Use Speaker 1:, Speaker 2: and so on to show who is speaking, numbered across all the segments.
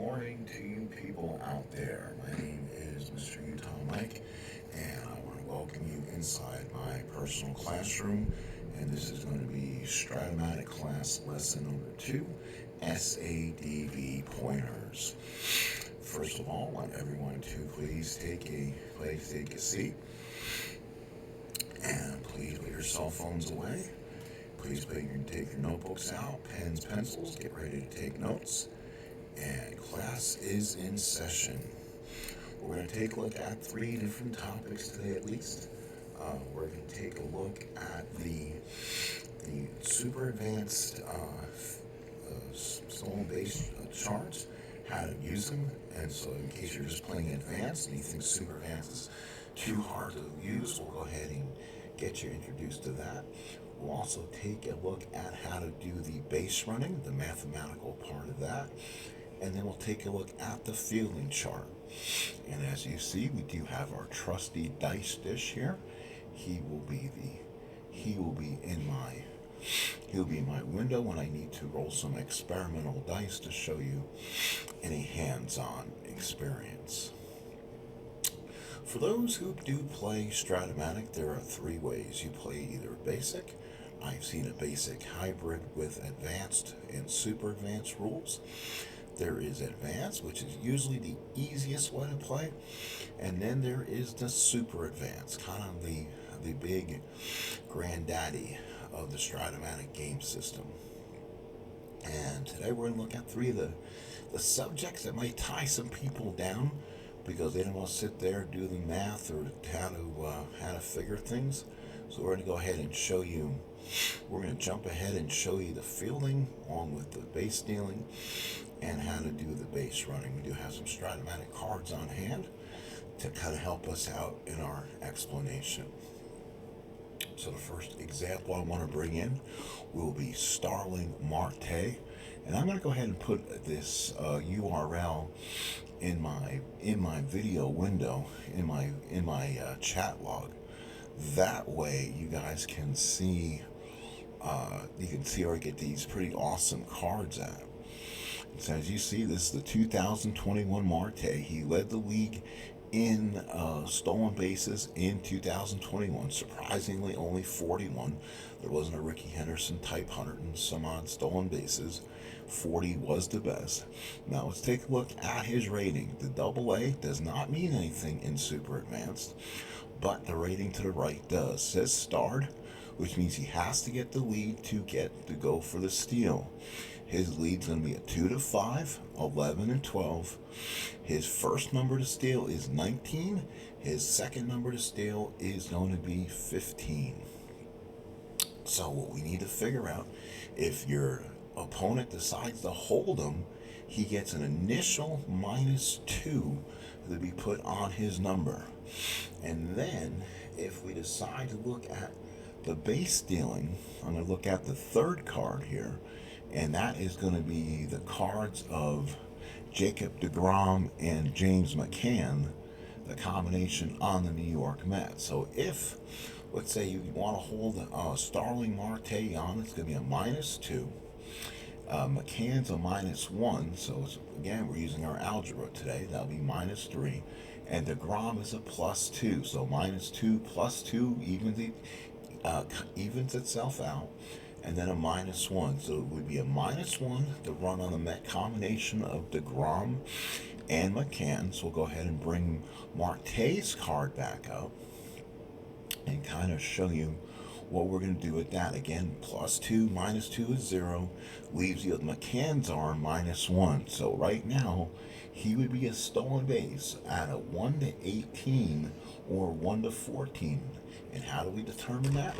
Speaker 1: morning to you people out there. My name is Mr. Utah Mike, and I want to welcome you inside my personal classroom. And this is going to be Stratomatic class lesson number 2, SADV pointers. First of all, I want everyone to please take a seat, and please put your cell phones away. Please take your notebooks out, pens, pencils, get ready to take notes. And class is in session. We're going to take a look at 3 different topics today at least. We're going to take a look at the super advanced stolen base charts, how to use them. And so in case you're just playing advanced and you think super advanced is too hard to use, we'll go ahead and get you introduced to that. We'll also take a look at how to do the base running, the mathematical part of that. And then we'll take a look at the fielding chart. And as you see, we do have our trusty dice dish here. He'll be in my window when I need to roll some experimental dice to show you any hands-on experience. For those who do play Stratomatic, there are 3 ways. You play either basic. I've seen a basic hybrid with advanced and super advanced rules. There is advanced, which is usually the easiest way to play, and then there is the super advanced, kind of the big granddaddy of the Stratomatic game system. And today we're going to look at 3 of the subjects that might tie some people down because they don't want to sit there and do the math or how to figure things. So we're going to go ahead and show you. We're going to jump ahead and show you the fielding along with the base stealing and how to do the base running. We do have some Stratomatic cards on hand to kind of help us out in our explanation. So the first example I want to bring in will be Starling Marte, and I'm going to go ahead and put this URL in my video window in my chat log. That way you guys can see where I get these pretty awesome cards at. So as you see, this is the 2021 Marte. He led the league in stolen bases in 2021. Surprisingly, only 41. There wasn't a Ricky Henderson type 100 and some odd stolen bases. 40 was the best. Now let's take a look at his rating. The AA does not mean anything in super advanced, but the rating to the right does. It says starred, which means he has to get the lead to go for the steal. His lead's going to be a 2 to 5, 11 and 12. His first number to steal is 19. His second number to steal is going to be 15. So what we need to figure out, if your opponent decides to hold him, he gets an initial -2 to be put on his number. And then if we decide to look at the base stealing, I'm going to look at the third card here, and that is going to be the cards of Jacob deGrom and James McCann, the combination on the New York Mets. So if, let's say you want to hold Starling Marte on, it's going to be a -2. McCann's a -1, so again, we're using our algebra today. That'll be -3. And deGrom is a +2, so -2 plus 2 evens itself out. And then a -1, so it would be a -1 to run on the Met combination of deGrom and McCann. So we'll go ahead and bring Marte's card back up and kind of show you what we're going to do with that. Again, +2 -2 is 0, leaves you with McCann's arm -1. So right now, he would be a stolen base at a 1 to 18 or 1 to 14. And how do we determine that?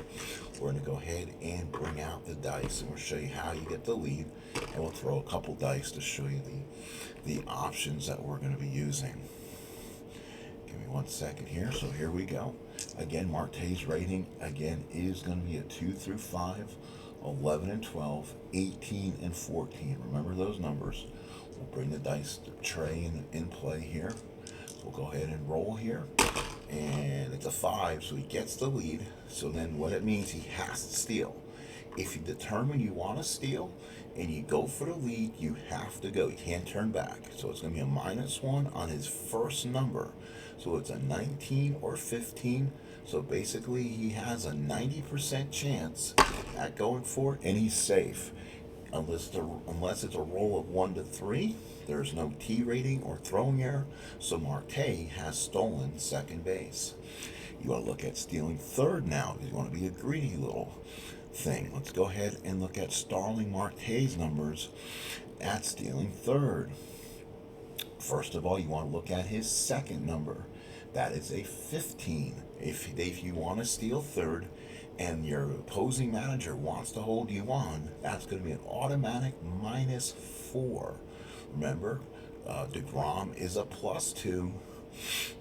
Speaker 1: We're going to go ahead and bring out the dice, and we'll show you how you get the lead, and we'll throw a couple dice to show you the options that we're going to be using. Give me 1 second here. So here we go. Again, Marte's rating again is going to be a 2 through 5, 11 and 12, 18 and 14. Remember those numbers. We'll bring the dice tray in play here. We'll go ahead and roll here. And it's a 5, so he gets the lead. So then what it means, he has to steal. If you determine you want to steal and you go for the lead, you have to go. You can't turn back. So it's going to be a -1 on his first number. So it's a 19 or 15. So basically, he has a 90% chance at going for it, and he's safe. Unless it's a roll of 1 to 3, there's no T rating or throwing error. So Marte has stolen second base. You want to look at stealing third now because you want to be a greedy little thing. Let's go ahead and look at Starling Marte's numbers at stealing third. First of all, you want to look at his second number. That is a 15. If you want to steal third and your opposing manager wants to hold you on, that's going to be an automatic -4. Remember, DeGrom is a +2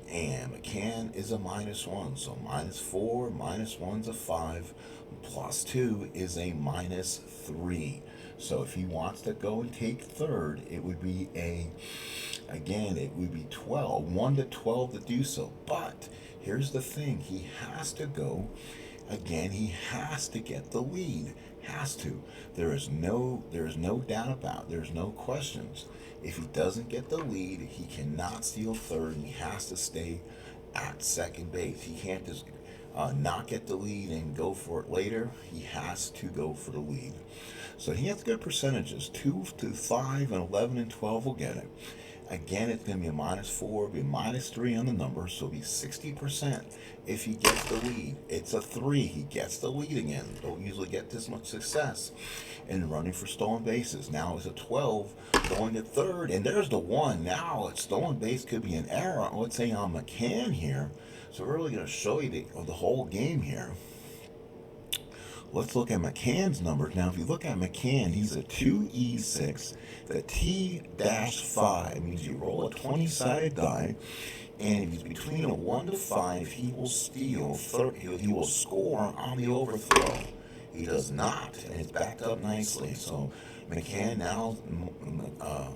Speaker 1: and McCann is a -1. So -4, -1's a 5, +2 is a -3. So if he wants to go and take third, it would be it would be 12, 1 to 12 to do so. But here's the thing, he has to go, he has to get the lead. Has to. There is no doubt about it. There's no questions. If he doesn't get the lead, he cannot steal third, and he has to stay at second base. He can't just not get the lead and go for it later. He has to go for the lead. So he has good percentages. 2 to 5 and 11 and 12 will get it. Again, it's going to be a -4, be a -3 on the number, so it'll be 60% if he gets the lead. It's a 3, he gets the lead again. Don't usually get this much success in running for stolen bases. Now it's a 12 going to third, and there's the 1. Now it's stolen base could be an error, let's say on McCann here. So we're really going to show you the whole game here. Let's look at McCann's numbers. Now, if you look at McCann, he's a 2E6. The T-5 means you roll a 20-sided die, and if he's between a 1 to 5, he will steal. He will score on the overthrow. He does not, and it's backed up nicely. So McCann now,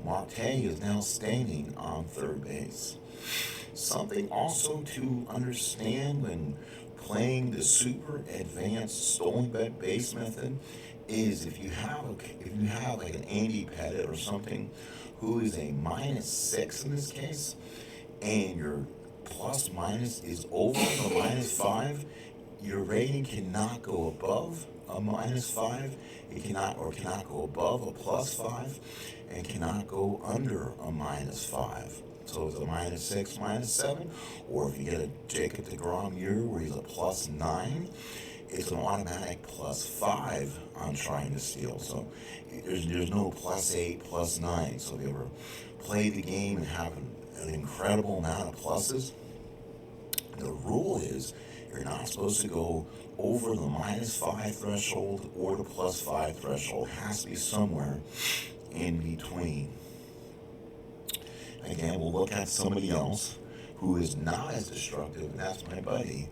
Speaker 1: Marte is now standing on third base. Something also to understand when playing the super advanced stolen base method is if you have like an Andy Pettit or something who is a -6 in this case, and your plus/minus is over a -5, your rating cannot go above a -5. It cannot go above a +5, and cannot go under a -5. So it's a -6, -7, or if you get a Jacob deGrom year where he's a +9, it's an automatic +5 on trying to steal. So there's no +8, +9. So if you ever played the game and have an incredible amount of pluses, the rule is you're not supposed to go over the -5 threshold or the +5 threshold. It has to be somewhere in between. Again, we'll look at somebody else who is not as destructive, and that's my buddy,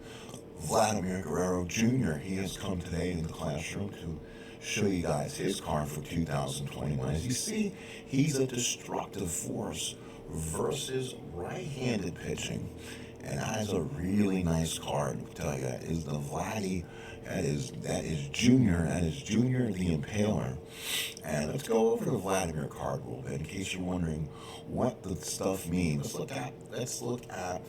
Speaker 1: Vladimir Guerrero Jr. He has come today in the classroom to show you guys his card for 2021. As you see, he's a destructive force versus right-handed pitching. And that is a really nice card. I tell you, that is the Vladdy. That is Junior the Impaler. And let's go over the Vladimir card a little bit in case you're wondering what the stuff means. Let's look at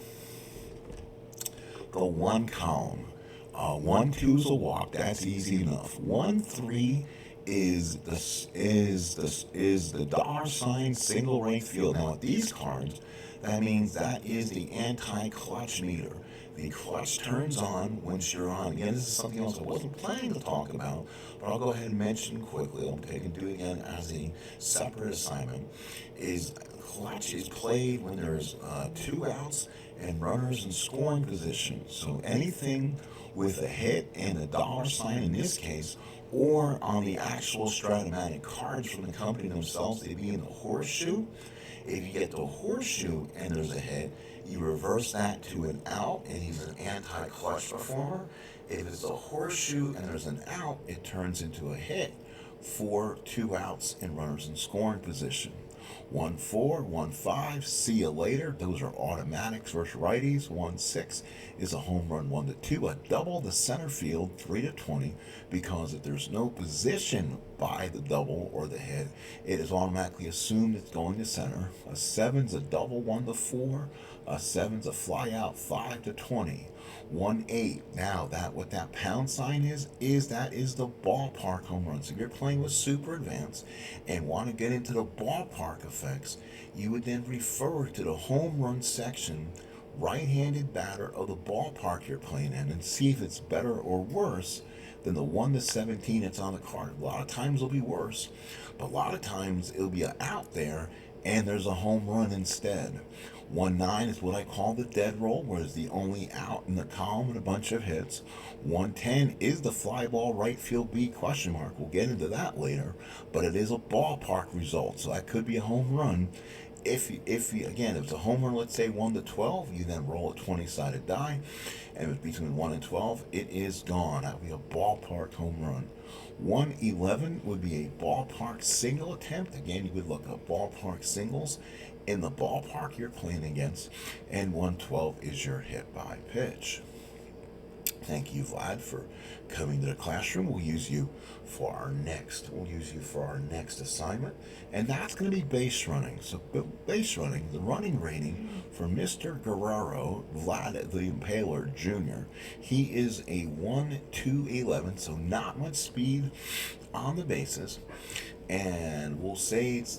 Speaker 1: the 1 column. 1-2 is a walk. That's easy enough. 1-3 is the $ single right field. Now with these cards, that means that is the anti-clutch meter. The clutch turns on once you're on. Again, this is something else I wasn't planning to talk about, but I'll go ahead and mention quickly. I'll take and do it again as a separate assignment. Is clutch is played when there's 2 outs and runners in scoring position. So anything with a hit and a $ in this case, or on the actual Stratomatic cards from the company themselves, they'd be in the horseshoe. If you get the horseshoe and there's a hit, you reverse that to an out, and he's an anti-clutch performer. If it's a horseshoe and there's an out, it turns into a hit for 2 outs and runners in scoring position. 1-4, 1-5, see you later. Those are automatics versus righties. 1-6 is a home run. 1-2, a double the center field. 3-20, because if there's no position by the double or the hit, it is automatically assumed it's going to center. A 7's a double. 1-4, a 7's a fly out. 5-20. 1-8. Now that what that pound sign is that is the ballpark home run. So if you're playing with super advanced and want to get into the ballpark effects, you would then refer to the home run section, right-handed batter of the ballpark you're playing in, and see if it's better or worse than the 1-17 that's on the card. A lot of times it'll be worse, but a lot of times it'll be out there and there's a home run instead. 1-9 is what I call the dead roll, where it's the only out in the column and a bunch of hits. 1-10 is the fly ball right field B question mark. We'll get into that later, but it is a ballpark result, so that could be a home run. If again, if it's a home run, let's say 1-12, you then roll a 20-sided die, and if it's between 1 and 12, it is gone. That would be a ballpark home run. 1-11 would be a ballpark single attempt. Again, you would look up ballpark singles in the ballpark you're playing against, and 1-12 is your hit by pitch. Thank you, Vlad, for coming to the classroom. We'll use you for our next assignment, and that's going to be base running. So base running, the running rating for Mr. Guerrero, Vlad the Impaler Jr. He is a 1-2-11, so not much speed on the bases, and we'll say it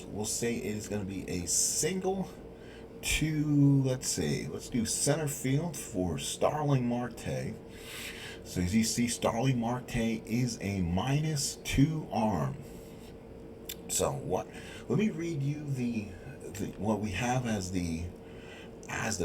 Speaker 1: is going to be a single to, let's do center field for Starling Marte. So as you see, Starling Marte is a -2 arm. So what? Let me read you the what we have as the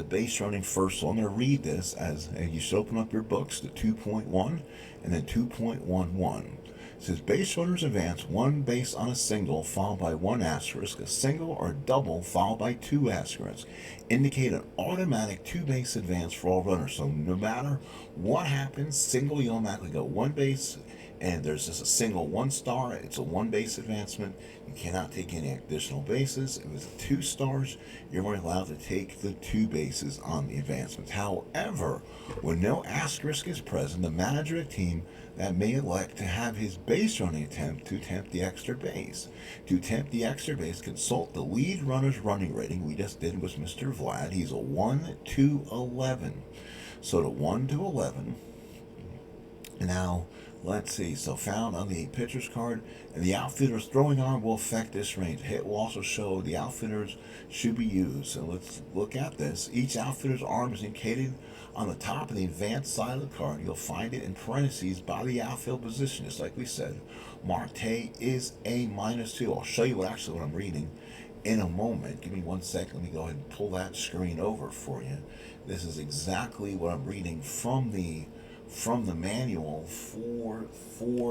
Speaker 1: base running first. So I'm going to read this as you should open up your books to 2.1 and then 2.11. It says base runners advance one base on a single followed by one asterisk, a single or double followed by two asterisks. Indicate an automatic two base advance for all runners. So no matter what happens, single, you automatically go one base, and there's just a single 1 star. It's a one base advancement. You cannot take any additional bases. If it's 2 stars, you're only allowed to take the 2 bases on the advancements. However, when no asterisk is present, the manager of the team that may elect to have his base running attempt to attempt the extra base. To attempt the extra base, consult the lead runner's running rating. We just did with Mr. Vlad. He's a 1-11. So the 1-11. Now, let's see. So found on the pitcher's card, and the outfielder's throwing arm will affect this range. Hit will also show the outfielders should be used. So let's look at this. Each outfielder's arm is indicated on the top of the advanced side of the card. You'll find it in parentheses by the outfield position, just like we said. Marte is a -2. I'll show you what I'm reading in a moment. Give me 1 second. Let me go ahead and pull that screen over for you. This is exactly what I'm reading from the manual for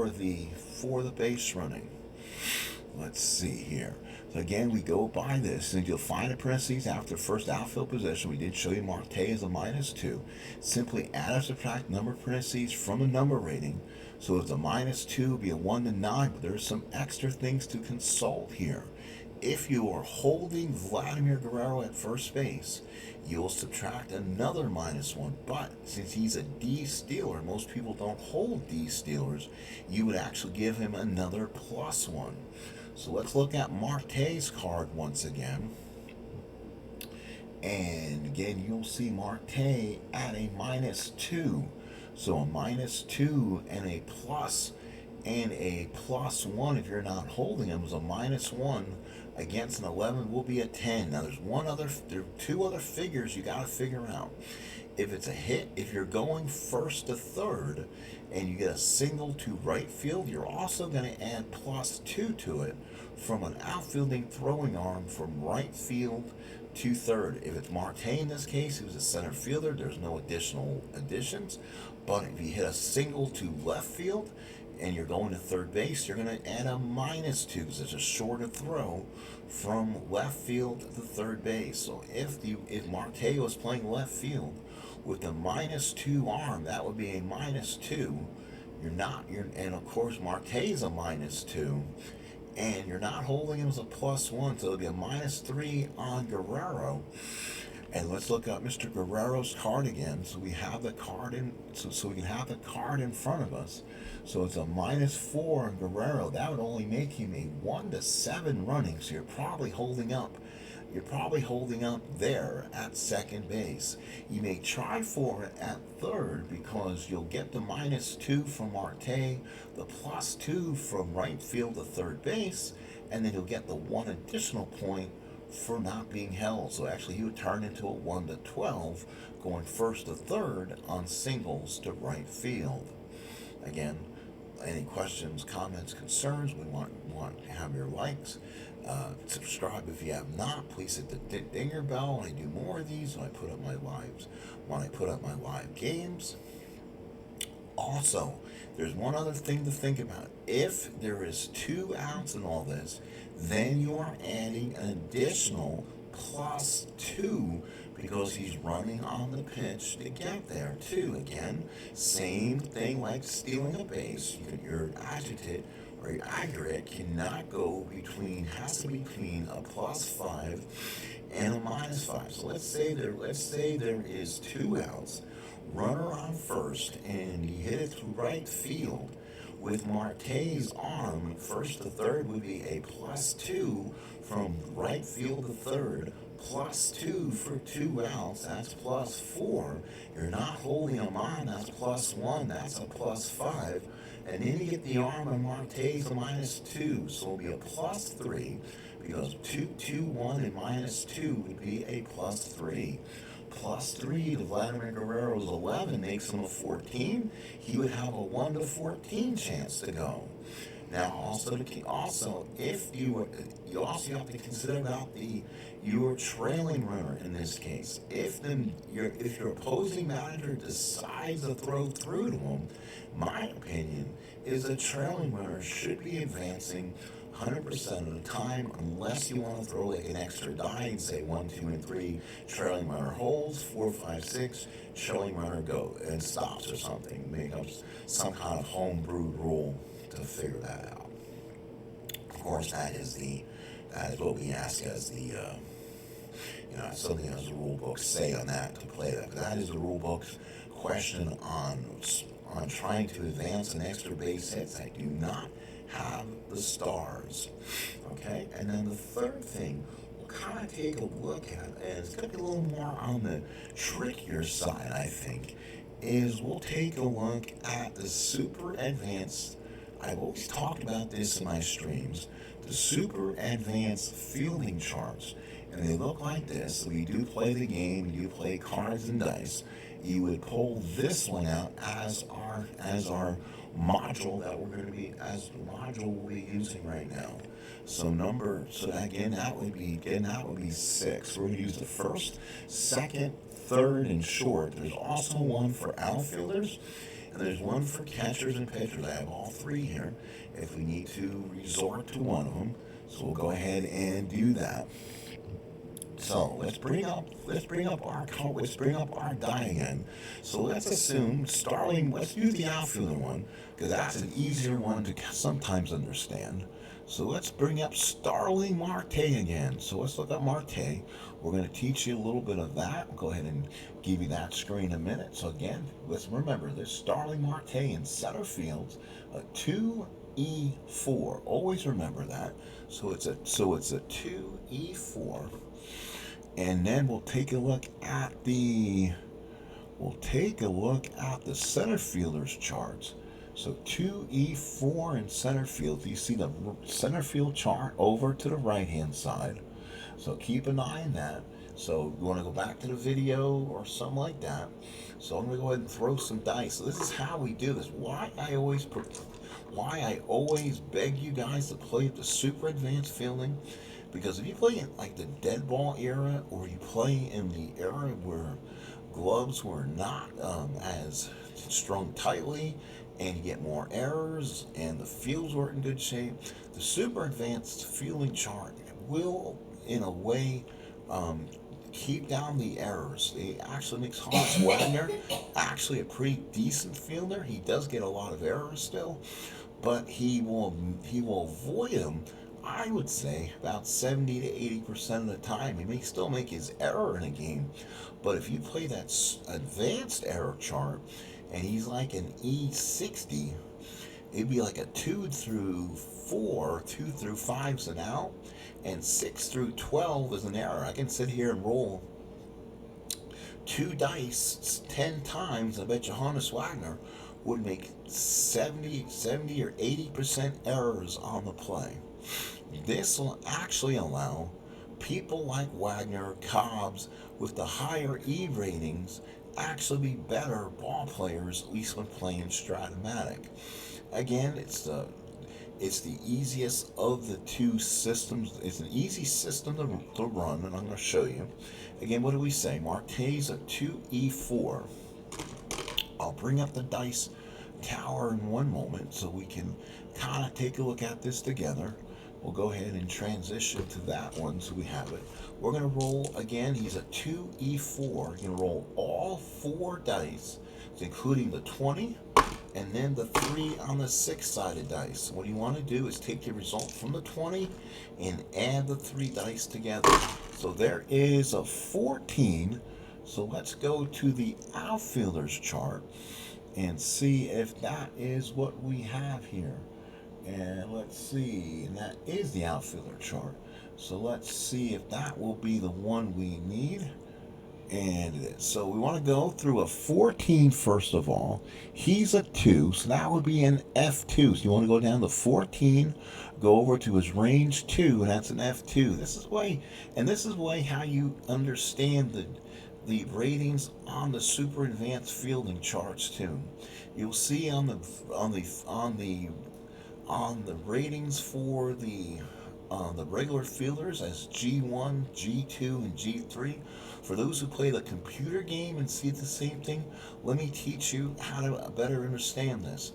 Speaker 1: the base running. Let's see here. So again, we go by this, and you'll find in parentheses after first outfield position. We did show you Marte is a -2. Simply add or subtract number of parentheses from the number rating. So it's a -2 would be a 1-9, but there's some extra things to consult here. If you are holding Vladimir Guerrero at first base, you'll subtract another -1. But since he's a D stealer, most people don't hold D stealers, you would actually give him another +1. So let's look at Marte's card once again. And again, you'll see Marte at a -2. So a -2 and a +1 if you're not holding him is a -1 against an 11 will be a 10. Now there are 2 other figures you got to figure out. If it's a hit, if you're going first to third and you get a single to right field, you're also going to add +2 to it from an outfielding throwing arm from right field to third. If it's Marte in this case, who's a center fielder, there's no additional additions. But if you hit a single to left field and you're going to third base, you're going to add a -2 because it's a shorter throw from left field to third base. So if Marte was playing left field with a -2 arm, that would be a -2. And of course Marte is a -2. and you're not holding him as a +1, so it'll be a -3 on Guerrero. And let's look up Mr. Guerrero's card again. So we have the card in, so we can have the card in front of us. So it's a -4 on Guerrero. That would only make him a 1-7 running. So you're probably holding up. You're probably holding up there at second base. You may try for it at third because you'll get the -2 from Marte, the +2 from right field to third base, and then you'll get the one additional point for not being held. So actually he would turn into a 1-12 going first to third on singles to right field. Again, any questions, comments, concerns, we want to have your likes. Subscribe if you have not. Please hit the dinger bell. I do more of these when I put up my live games. Also, there's one other thing to think about. If there is 2 outs in all this, then you are adding an additional +2 because he's running on the pitch to get there too. Again, same thing like stealing a base. Your adjective or your aggregate cannot go between, has to be between a +5 and a -5. So let's say there is 2 outs, runner on first, and you hit it to right field. With Marte's arm, first to third would be a +2 from right field to third, +2 for 2 outs, that's +4. You're not holding him on, that's +1, that's a +5. And then you get the arm of Marte's a -2, so it'll be a +3 because 2, 2, 1, and -2 would be a +3. +3 to Vladimir Guerrero's 11 makes him a 14. He would have a 1-14 chance to go. Now, also if you also have to consider about your trailing runner in this case. If your opposing manager decides to throw through to him, my opinion is a trailing runner should be advancing 100% of the time, unless you want to throw like an extra die and say 1, 2, and 3, trailing runner holds, 4, 5, 6, trailing runner go and stops or something. Make up some kind of homebrewed rule to figure that out. Of course, that is what we ask as the something as the rule books say on that to play that. That is the rule book's question on trying to advance an extra base hits. I do not have the stars. Okay, and then the third thing we'll kind of take a look at, and it's going to be a little more on the trickier side, I think, is we'll take a look at the super advanced. I've always talked about this in my streams, the super advanced fielding charts, and they look like this. So we do play the game, you do play cards and dice. You would pull this one out as our module that we're going to be we'll be using right now. So that would be 6. We're going to use the first, second, third, and short. There's also one for outfielders, and there's one for catchers and pitchers. I have all 3 here if we need to resort to one of them. So we'll go ahead and do that. So let's bring up our die again. So let's assume Starling. Let's use the outfielder one because that's an easier one to sometimes understand. So let's bring up Starling Marte again. So let's look at Marte. We're going to teach you a little bit of that. We'll go ahead and give you that screen in a minute. So again, let's remember this: Starling Marte in center field, a 2E4. Always remember that. So it's a 2E4. And then we'll take a look at the center fielders charts. So 2E4 in center field. You see the center field chart over to the right hand side. So keep an eye on that. So you want to go back to the video or something like that. So I'm going to go ahead and throw some dice. So this is how we do this. Why I always beg you guys to play the super advanced fielding. Because if you play in like the dead ball era, or you play in the era where gloves were not as strung tightly, and you get more errors, and the fields weren't in good shape, the super advanced fielding chart will, in a way, keep down the errors. It actually makes Hans Wagner actually a pretty decent fielder. He does get a lot of errors still, but he will avoid them. I would say about 70 to 80% of the time. He may still make his error in a game, but if you play that advanced error chart, and he's like an E60, it'd be like a 2 through 4, 2 through 5 is an out, and 6 through 12 is an error. I can sit here and roll two dice 10 times. I bet you Honus Wagner would make 70 or 80% errors on the play. This will actually allow people like Wagner, Cobbs, with the higher E ratings, actually be better ball players, at least when playing Stratomatic. Again, it's the easiest of the two systems. It's an easy system to run, and I'm going to show you. Again, what do we say? Marquez a 2E4. I'll bring up the dice tower in one moment so we can kind of take a look at this together. We'll go ahead and transition to that one so we have it. We're going to roll, again, he's a 2E4. You're going to roll all 4 dice, including the 20, and then the 3 on the 6-sided dice. What you want to do is take the result from the 20 and add the 3 dice together. So there is a 14. So let's go to the Outfielders chart and see if that is what we have here. And let's see, and that is the Outfielder chart. So let's see if that will be the one we need. And it is. So we want to go through a 14 first of all. He's a 2, so that would be an F2. So you want to go down to 14, go over to his range 2, and that's an F2. This is way how you understand the ratings on the super advanced fielding charts too. You'll see on the ratings for the regular fielders as G1, G2, and G3. For those who play the computer game and see the same thing, let me teach you how to better understand this.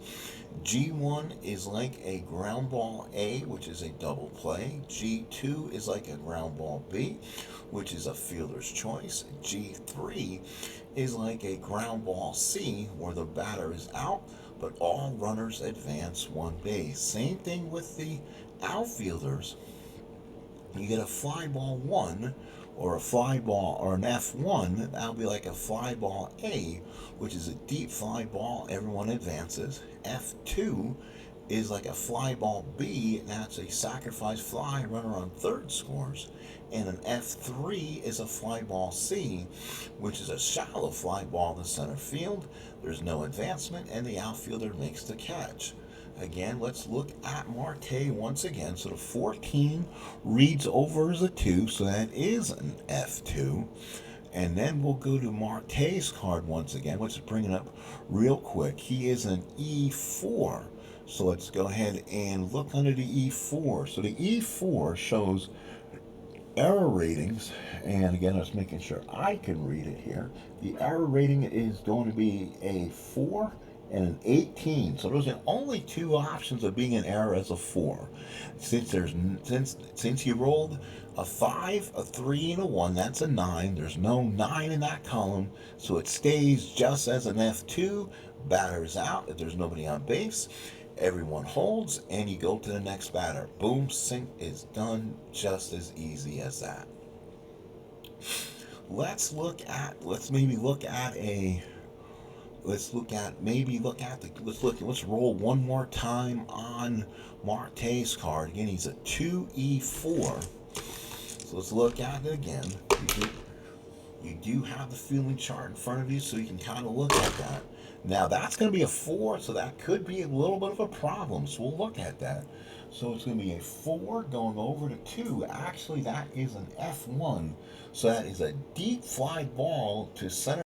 Speaker 1: G1 is like a ground ball A, which is a double play. G2 is like a ground ball B, which is a fielder's choice. G3 is like a ground ball C, where the batter is out, but all runners advance one base. Same thing with the outfielders. You get a fly ball 1 or a fly ball or an F1, that'll be like a fly ball A, which is a deep fly ball, everyone advances. F2 is like a fly ball B, and that's a sacrifice fly, runner on third scores. And an F3 is a fly ball C, which is a shallow fly ball to center field. There's no advancement, and the outfielder makes the catch. Again, let's look at Marte once again. So the 14 reads over as a 2, so that is an F2. And then we'll go to Marte's card once again, which is bringing up real quick. He is an E4. So let's go ahead and look under the E4. So the E4 shows error ratings, and again, I was making sure I can read it here. The error rating is going to be a 4 and an 18. So those are only 2 options of being an error as a 4. Since you rolled a 5, a 3, and a 1, that's a 9. There's no 9 in that column, so it stays just as an F2. Batter's out if there's nobody on base. Everyone holds, and you go to the next batter. Boom, sync is done, just as easy as that. Let's roll one more time on Marte's card. Again, he's a 2E4. So let's look at it again. You do have the fielding chart in front of you, so you can kind of look at that. Now, that's going to be a 4, so that could be a little bit of a problem. So we'll look at that. So it's going to be a 4 going over to 2. Actually, that is an F1. So that is a deep fly ball to center